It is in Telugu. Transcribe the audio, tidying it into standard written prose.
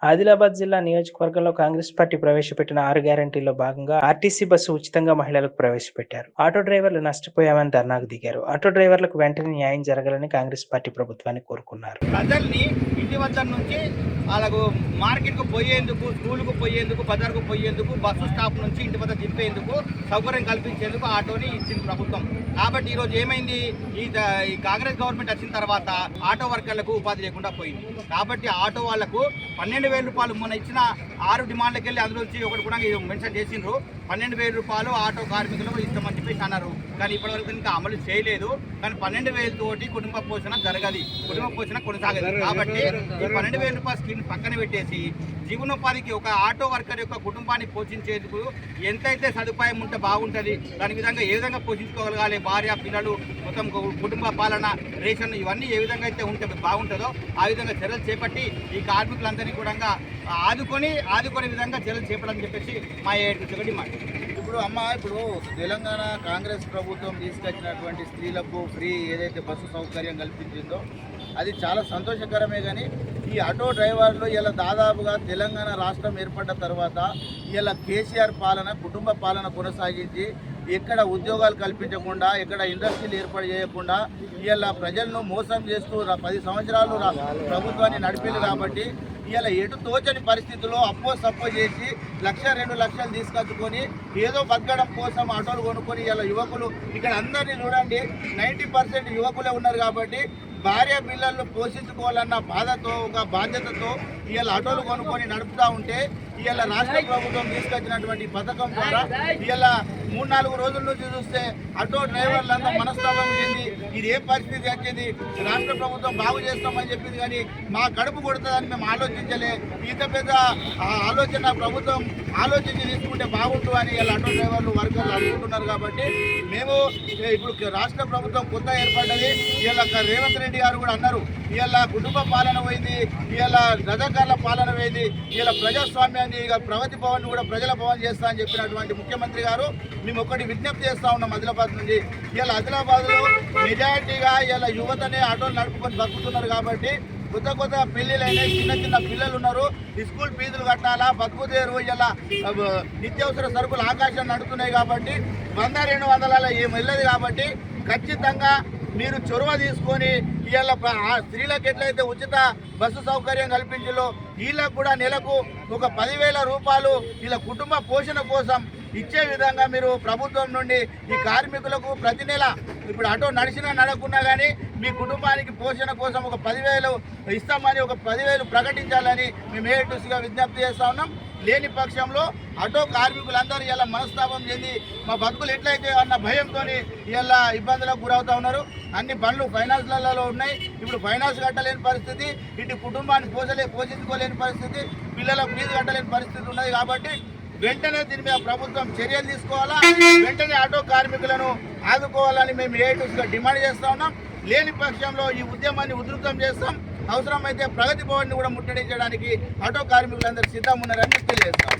ఆదిలాబాద్ జిల్లా నియోజకవర్గంలో కాంగ్రెస్ పార్టీ ప్రవేశపెట్టిన 6 గ్యారంటీల్లో భాగంగా ఆర్టీసీ బస్సు ఉచితంగా మహిళలకు ప్రవేశపెట్టారు. ఆటో డ్రైవర్లు నష్టపోయామని ధర్నాకు దిగారు. ఆటో డ్రైవర్లకు వెంటనే న్యాయం జరగాలని కాంగ్రెస్ పార్టీ ప్రభుత్వాన్ని కోరుకున్నారు. ప్రజల్ని ఇంటి వద్ద నుంచి వాళ్ళకు మార్కెట్కు పోయేందుకు, స్కూల్కు పోయేందుకు, బజార్కు పోయేందుకు, బస్సు స్టాప్ నుంచి ఇంటి వద్ద దింపేందుకు సౌకర్యం కల్పించేందుకు ఆటోని ఇచ్చింది ప్రభుత్వం. కాబట్టి ఈరోజు ఏమైంది, ఈ కాంగ్రెస్ గవర్నమెంట్ వచ్చిన తర్వాత ఆటో వర్కర్లకు ఉపాధి లేకుండా పోయింది. కాబట్టి ఆటో వాళ్లకు 12,000 రూపాయలు మొన్న ఇచ్చిన 6 డిమాండ్లకు వెళ్ళి అందులో ఒకటి కూడా మెన్షన్ చేసిండ్రు. 12,000 రూపాయలు ఆటో కార్మికులకు ఇస్తామని చెప్పేసి అన్నారు. కానీ ఇప్పటివరకు ఇంకా అమలు చేయలేదు. కానీ 12,000 తోటి కుటుంబ పోషణ జరగదు, కుటుంబ పోషణ కొనసాగదు. కాబట్టి ఈ 12,000 రూపాయల స్కీమ్ పక్కన పెట్టేసి జీవనోపాధికి ఒక ఆటో వర్కర్ యొక్క కుటుంబాన్ని పోషించేందుకు ఎంతైతే సదుపాయం ఉంటే బాగుంటుంది, దాని విధంగా ఏ విధంగా పోషించుకోగలగాలి, భార్య పిల్లలు మొత్తం కుటుంబ పాలన, రేషన్ ఇవన్నీ ఏ విధంగా అయితే ఉంటే బాగుంటుందో ఆ విధంగా చర్యలు చేపట్టి ఈ కార్మికులందరినీ కూడా ఆదుకునే విధంగా చర్యలు చేపడని చెప్పేసి మా ఏడు డిమాండ్. ఇప్పుడు తెలంగాణ కాంగ్రెస్ ప్రభుత్వం తీసుకొచ్చినటువంటి స్త్రీలకు ఫ్రీ ఏదైతే బస్సు సౌకర్యం కల్పించిందో అది చాలా సంతోషకరమే. కానీ ఈ ఆటో డ్రైవర్లు ఇలా దాదాపుగా తెలంగాణ రాష్ట్రం ఏర్పడ్డ తర్వాత ఇలా కేసీఆర్ పాలన, కుటుంబ పాలన కొనసాగించి ఎక్కడ ఉద్యోగాలు కల్పించకుండా, ఎక్కడ ఇండస్ట్రీలు ఏర్పాటు చేయకుండా ఇలా ప్రజలను మోసం చేస్తూ 10 సంవత్సరాలు ప్రభుత్వాన్ని నడిపేది. కాబట్టి ఇలా ఎటు తోచని పరిస్థితుల్లో సప్పో చేసి 1,00,000, 2 లక్షలు తీసుకొచ్చుకొని ఏదో బతకడం కోసం ఆటోలు కొనుక్కొని ఇలా యువకులు ఇక్కడ అందరినీ చూడండి 90% యువకులే ఉన్నారు. కాబట్టి భార్య పిల్లలను పోషించుకోవాలన్న బాధతో, ఒక బాధ్యతతో ఇవాళ ఆటోలు కొనుక్కొని నడుపుతూ ఉంటే ఇవాళ రాష్ట్ర ప్రభుత్వం తీసుకొచ్చినటువంటి పథకం ద్వారా ఇవాళ 3-4 రోజుల నుంచి చూస్తే ఆటో డ్రైవర్లంతా మనస్తాపం చెంది ఇది ఏ పరిస్థితి వచ్చింది, రాష్ట్ర ప్రభుత్వం బాగు చేస్తామని చెప్పింది కానీ మా కడుపు కొడుతుందని మేము ఆలోచించలే. ఇంత పెద్ద ఆలోచన ప్రభుత్వం ఆలోచించి తీసుకుంటే బాగుంటుంది అని ఇలా ఆటో డ్రైవర్లు వర్కర్లు అనుకుంటున్నారు. కాబట్టి మేము ఇప్పుడు రాష్ట్ర ప్రభుత్వం కొత్త ఏర్పడ్డది. ఇలా రేవంత్ రెడ్డి గారు కూడా అన్నారు, ఇలా కుటుంబ పాలన పోయింది, ఇలా రజాకార్ల పాలన పోయింది, ఇలా ప్రజాస్వామ్యాన్ని ఇక ప్రగతి భవన్ కూడా ప్రజల భవన్ చేస్తా అని చెప్పినటువంటి ముఖ్యమంత్రి గారు మేము ఒకటి విజ్ఞప్తి చేస్తూ ఉన్నాం ఆదిలాబాద్ నుంచి. ఇలా ఆదిలాబాద్లో మెజారిటీగా ఇలా యువతనే ఆటోలు నడుపుకొని బతుకుతున్నారు. కాబట్టి కొత్త పెళ్ళిళ్ళైనా చిన్న పిల్లలు ఉన్నారు, స్కూల్ ఫీజులు కట్టాలా, బతుకుదేరు, ఇలా నిత్యావసర సరుకులు ఆకాశం నడుతున్నాయి. కాబట్టి 100-200 ఏం వెళ్ళదు. కాబట్టి ఖచ్చితంగా మీరు చొరవ తీసుకొని ఇవాళ స్త్రీలకు ఎట్లయితే ఉచిత బస్సు సౌకర్యం కల్పించాలో వీళ్ళకు కూడా నెలకు ఒక 10,000 రూపాయలు ఇలా కుటుంబ పోషణ కోసం ఇచ్చే విధంగా మీరు ప్రభుత్వం నుండి ఈ కార్మికులకు ప్రతి నెల ఇప్పుడు ఆటో నడిచినా నడకున్నా కానీ మీ కుటుంబానికి పోషణ కోసం ఒక 10,000 ఇస్తామని, ఒక 10,000 ప్రకటించాలని మేము ఏటుగా విజ్ఞప్తి చేస్తూ ఉన్నాం. లేని పక్షంలో ఆటో కార్మికులందరూ ఇలా మనస్తాపం చెంది మా బతుకులు ఎట్లయితే అన్న భయంతో ఇలా ఇబ్బందులకు గురవుతూ ఉన్నారు. అన్ని బండ్లు ఫైనాన్స్లలో ఉన్నాయి. ఇప్పుడు ఫైనాన్స్ కట్టలేని పరిస్థితి, ఇటు కుటుంబాన్ని పోషించుకోలేని పరిస్థితి, పిల్లల ఫీజు కట్టలేని పరిస్థితి ఉన్నది. కాబట్టి వెంటనే దీని మీద ప్రభుత్వం చర్యలు తీసుకోవాలా, వెంటనే ఆటో కార్మికులను ఆదుకోవాలని మేము ఏటుగా డిమాండ్ చేస్తూ ఉన్నాం. లేని పక్షంలో ఈ ఉద్యమాన్ని ఉధృతం చేస్తాం. అవసరమైతే ప్రగతి భవన్ని కూడా ముట్టడించడానికి ఆటో కార్మికులందరూ సిద్ధంగా ఉన్నారని తెలియజేస్తాం.